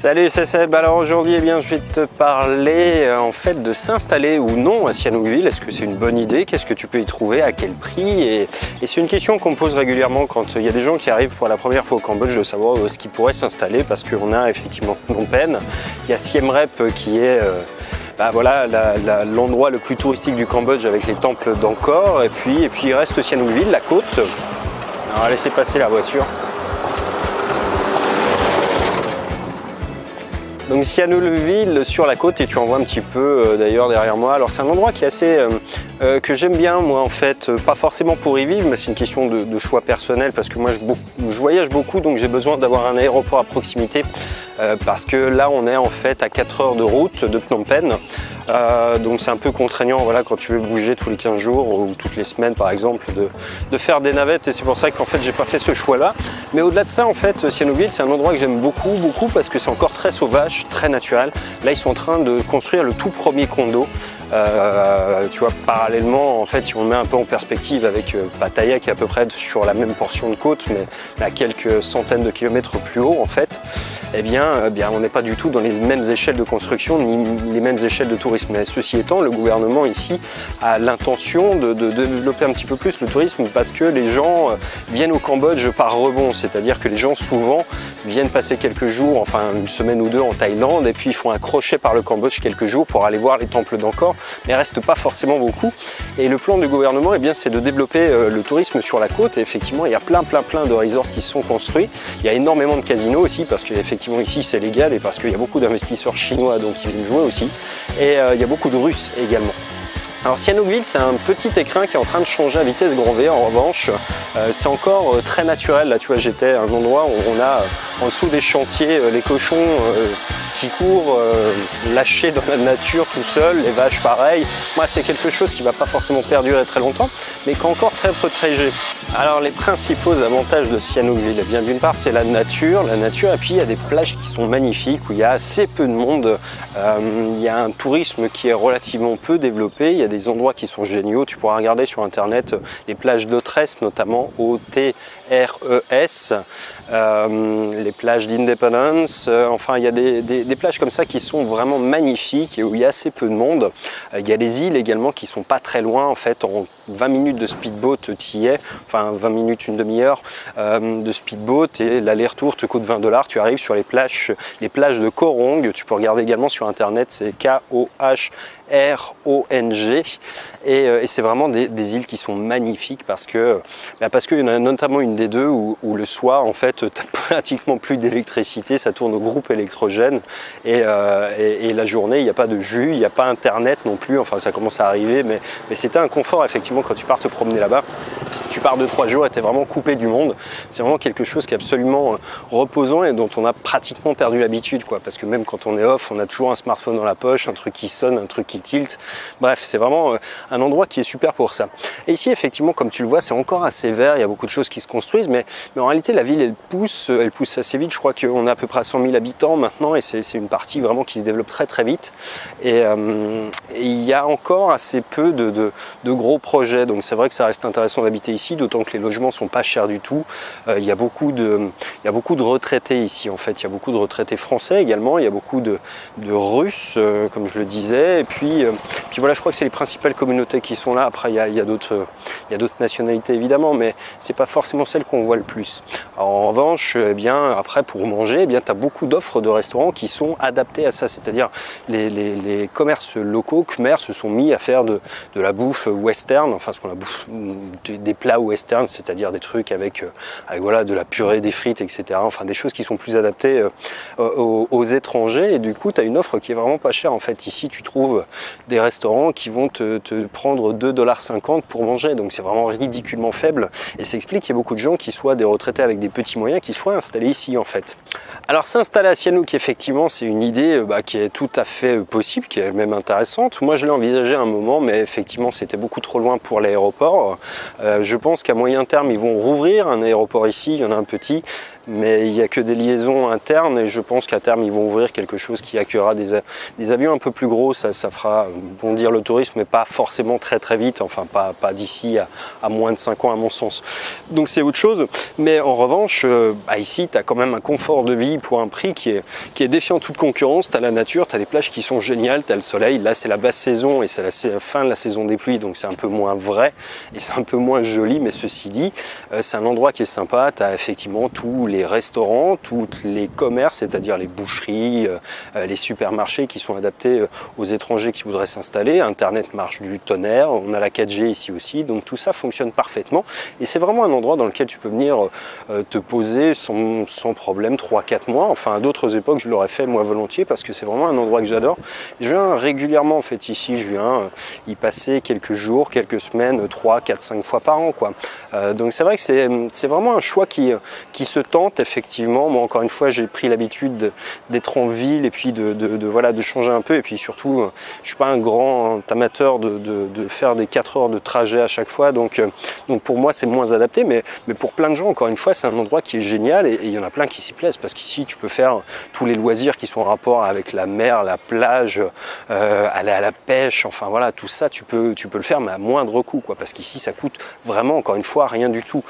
Salut, c'est Seb. Alors aujourd'hui, je vais te parler en fait de s'installer ou non à Sihanoukville. Est-ce que c'est une bonne idée? Qu'est-ce que tu peux y trouver? À quel prix? Et c'est une question qu'on me pose régulièrement quand il y a des gens qui arrivent pour la première fois au Cambodge, de savoir où est-ce qu'ils pourraient s'installer, parce qu'on a effectivement Phnom Penh, il y a Siem Reap qui est voilà, l'endroit le plus touristique du Cambodge avec les temples d'Angkor, et puis il reste Sihanoukville, la côte. Alors, on va laisser passer la voiture. Donc Sihanoukville sur la côte, et tu en vois un petit peu d'ailleurs derrière moi. Alors c'est un endroit qui est assez que j'aime bien moi en fait, pas forcément pour y vivre, mais c'est une question de choix personnel, parce que moi je voyage beaucoup, donc j'ai besoin d'avoir un aéroport à proximité, parce que là on est en fait à 4 heures de route de Phnom Penh, donc c'est un peu contraignant, voilà, quand tu veux bouger tous les 15 jours ou toutes les semaines par exemple, de faire des navettes, et c'est pour ça qu'en fait j'ai pas fait ce choix là. Mais au-delà de ça, en fait, Sihanoukville c'est un endroit que j'aime beaucoup parce que c'est encore très sauvage, très naturel. Là ils sont en train de construire le tout premier condo. Tu vois, parallèlement, en fait, si on le met un peu en perspective avec Pattaya qui est à peu près sur la même portion de côte, mais à quelques centaines de kilomètres plus haut, en fait, eh bien on n'est pas du tout dans les mêmes échelles de construction ni les mêmes échelles de tourisme. Mais ceci étant, le gouvernement ici a l'intention de développer un petit peu plus le tourisme, parce que les gens viennent au Cambodge par rebond, c'est-à-dire que les gens souvent viennent passer quelques jours, enfin une semaine ou deux en Thaïlande, et puis ils font un crochet par le Cambodge quelques jours pour aller voir les temples d'Angkor, mais il ne reste pas forcément beaucoup. Et le plan du gouvernement, eh bien, c'est de développer le tourisme sur la côte. Et effectivement, il y a plein de resorts qui sont construits. Il y a énormément de casinos aussi, parce qu'effectivement ici c'est légal, et parce qu'il y a beaucoup d'investisseurs chinois donc qui viennent jouer aussi. Et il y a beaucoup de Russes également. Alors Sihanoukville, c'est un petit écrin qui est en train de changer à vitesse grand V. En revanche, c'est encore très naturel. Là, tu vois, j'étais à un endroit où on a en dessous des chantiers les cochons qui courent lâchés dans la nature tout seuls, les vaches pareil. Moi, c'est quelque chose qui ne va pas forcément perdurer très longtemps, mais qui est encore très protégé. Alors les principaux avantages de Sihanoukville, eh bien d'une part c'est la nature, et puis il y a des plages qui sont magnifiques où il y a assez peu de monde. Il y a un tourisme qui est relativement peu développé. Il y a des endroits qui sont géniaux. Tu pourras regarder sur internet les plages d'Otres, notamment O-T-R-E-S, les plages d'Independence. Enfin, il y a des plages comme ça qui sont vraiment magnifiques et où il y a assez peu de monde. Il y a les îles également qui sont pas très loin. En fait, en 20 minutes de speedboat, tu y es. Enfin, 20 minutes, une demi-heure de speedboat, et l'aller-retour te coûte 20 $. Tu arrives sur les plages de Koh Rong. Tu peux regarder également sur internet, c'est K-O-H-R-O-N-G, et c'est vraiment des îles qui sont magnifiques, parce qu'il y en a notamment une des deux où le soir en fait tu n'as pratiquement plus d'électricité, ça tourne au groupe électrogène, et la journée il n'y a pas de jus, il n'y a pas internet non plus, enfin ça commence à arriver, mais c'était un confort effectivement quand tu pars te promener là-bas. Tu pars 2-3 jours et tu es vraiment coupé du monde. C'est vraiment quelque chose qui est absolument reposant et dont on a pratiquement perdu l'habitude, quoi. Parce que même quand on est off, on a toujours un smartphone dans la poche, un truc qui sonne, un truc qui tilte. Bref, c'est vraiment un endroit qui est super pour ça. Et ici, effectivement, comme tu le vois, c'est encore assez vert. Il y a beaucoup de choses qui se construisent, mais en réalité, la ville, elle pousse assez vite. Je crois qu'on est à peu près à 100 000 habitants maintenant, et c'est une partie vraiment qui se développe très vite. Et il y a encore assez peu de gros projets. Donc c'est vrai que ça reste intéressant d'habiter ici, d'autant que les logements sont pas chers du tout. Il y a beaucoup de retraités ici, en fait. Il y a beaucoup de retraités français également. Il y a beaucoup de Russes, comme je le disais. Et puis voilà, je crois que c'est les principales communautés qui sont là. Après, il y a d'autres nationalités évidemment, mais c'est pas forcément celles qu'on voit le plus. Alors, en revanche, eh bien après pour manger, eh bien tu as beaucoup d'offres de restaurants qui sont adaptés à ça. C'est-à-dire les commerces locaux, Khmer, se sont mis à faire de la bouffe western, enfin ce qu'on a des plats western, c'est-à-dire des trucs avec voilà, de la purée, des frites, etc. Enfin des choses qui sont plus adaptées aux étrangers, et du coup tu as une offre qui est vraiment pas chère en fait. Ici tu trouves des restaurants qui vont te prendre 2,50 $ pour manger, donc c'est vraiment ridiculement faible, et ça explique qu'il y a beaucoup de gens qui soient des retraités avec des petits moyens qui soient installés ici en fait. Alors s'installer à Sihanouk, effectivement c'est une idée qui est tout à fait possible, qui est même intéressante. Moi je l'ai envisagé à un moment, mais effectivement c'était beaucoup trop loin pour l'aéroport. Je pense qu'à moyen terme ils vont rouvrir un aéroport ici, il y en a un petit, mais il n'y a que des liaisons internes et je pense qu'à terme ils vont ouvrir quelque chose qui accueillera des avions un peu plus gros. Ça fera bondir le tourisme, mais pas forcément très vite, enfin pas d'ici à moins de 5 ans à mon sens. Donc c'est autre chose, mais en revanche ici tu as quand même un confort de vie pour un prix qui est défiant toute concurrence. Tu as la nature, tu as des plages qui sont géniales, tu as le soleil. Là c'est la basse saison et c'est la fin de la saison des pluies, donc c'est un peu moins vrai et c'est un peu moins joli, mais ceci dit c'est un endroit qui est sympa. Tu as effectivement tous les restaurants, tous les commerces, c'est-à-dire les boucheries, les supermarchés qui sont adaptés aux étrangers qui voudraient s'installer. Internet marche du tonnerre, on a la 4G ici aussi, donc tout ça fonctionne parfaitement et c'est vraiment un endroit dans lequel tu peux venir te poser sans problème 3-4 mois. Enfin à d'autres époques je l'aurais fait moi volontiers parce que c'est vraiment un endroit que j'adore. Je viens régulièrement en fait ici, je viens y passer quelques jours, quelques semaines, 3, 4, 5 fois par an quoi. Donc c'est vrai que c'est vraiment un choix qui se tente effectivement. Moi encore une fois j'ai pris l'habitude d'être en ville et puis de changer un peu, et puis surtout je suis pas un grand amateur de faire des 4 heures de trajet à chaque fois, donc pour moi c'est moins adapté, mais pour plein de gens encore une fois c'est un endroit qui est génial et il y en a plein qui s'y plaisent parce qu'ici tu peux faire tous les loisirs qui sont en rapport avec la mer, la plage, aller à la pêche, enfin voilà tout ça tu peux le faire mais à moindre coût quoi, parce qu'ici ça coûte vraiment encore une fois rien du tout.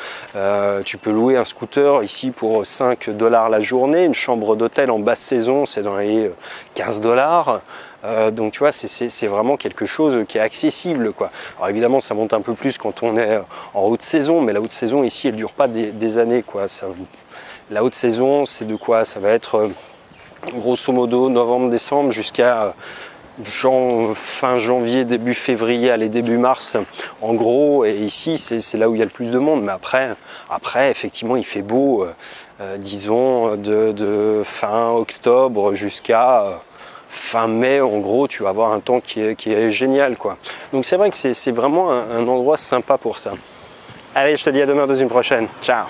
Tu peux louer un scooter ici pour 5 $ la journée, une chambre d'hôtel en basse saison c'est dans les 15 $. Donc tu vois c'est vraiment quelque chose qui est accessible quoi. Alors évidemment ça monte un peu plus quand on est en haute saison, mais la haute saison ici elle dure pas des années quoi. La haute saison c'est de quoi? Ça va être grosso modo novembre-décembre jusqu'à fin janvier, début février, allez début mars en gros, et ici c'est là où il y a le plus de monde, mais après effectivement il fait beau disons de fin octobre jusqu'à fin mai en gros, tu vas avoir un temps qui est génial quoi. Donc c'est vrai que c'est vraiment un endroit sympa pour ça. Allez, je te dis à demain dans une prochaine, ciao.